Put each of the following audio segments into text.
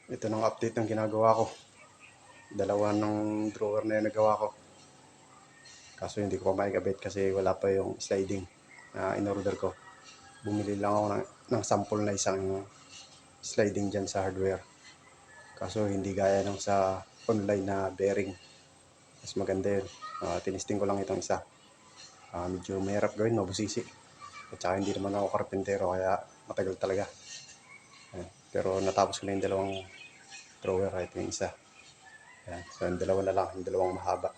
Ito ng update ng ginagawa ko. Dalawa ng drawer na yung nagawa ko. Kaso hindi ko pa maikabit kasi wala pa yung sliding na in-order ko. Bumili lang ako ng sample na isang sliding dyan sa hardware. Kaso hindi gaya ng sa online na bearing. Mas maganda yun. Tinisting ko lang itong isa. Medyo mahirap gawin, mabusisi. At saka hindi naman ako karpentero kaya matagal talaga. Pero natapos ko na yung dalawang drawer. Ito yung isa. So yung dalawa na lang, yung dalawang mahaba.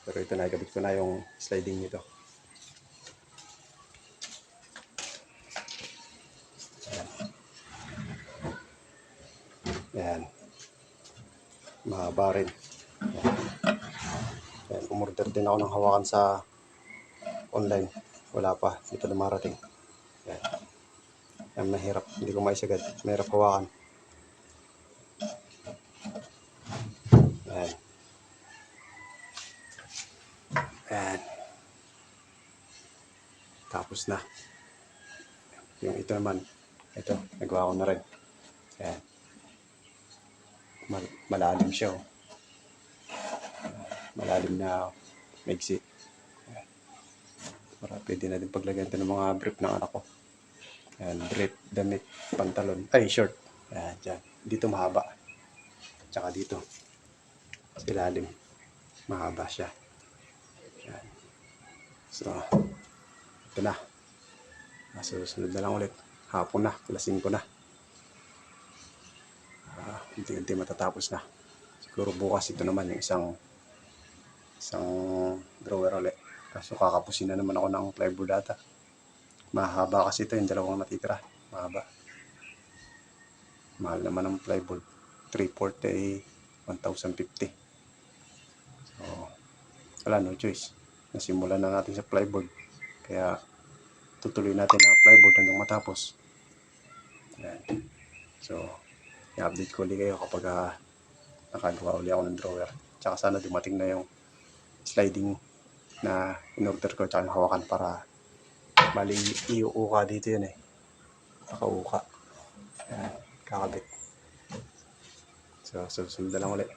Pero ito nakikabit ko na yung sliding nito. Ayan. Mahaba rin. Ayan. Umorder din ako ng hawakan sa online. Wala pa. Ito na marating. Ayan. Ayan, mahirap. Hindi ko maisagad. Mahirap hawakan. Ayan. Ayan. Tapos na. Yung ito naman. Ito. Nagawa ko na rin. Ayan. Malalim siya. Oh. Malalim na maigsi. Para pwede na din paglagyan ito ng mga brief ng anak ko. Ayan, brief, damit, pantalon. Ay, short. Ayan, dyan. Dito mahaba. Tsaka dito. Sa ilalim. Mahaba siya. Ayan. So, ito na. Susunod na lang ulit. Hapon na. Alas 5 na. Unti-unti matatapos na. Siguro bukas ito naman yung isang drawer ulit. Kaso kakapusin na naman ako ng plywood data. Mahaba kasi ito yung dalawang natitira. Mahaba. Mahal naman ang plywood. 3/4 ay 1,050. So, wala, no choice. Nasimulan na natin sa plywood. Kaya tutuloy natin ang plywood hanggang matapos. Ayan. So, i-update ko ulit kayo kapag nakagawa ulit ako ng drawer. Tsaka sana dumating na yung sliding na in-order ko tsaka yung hawakan para bali iuuka dito yun eh. Nakauka. Ayan, kakabit. So, susunod na lang ulit.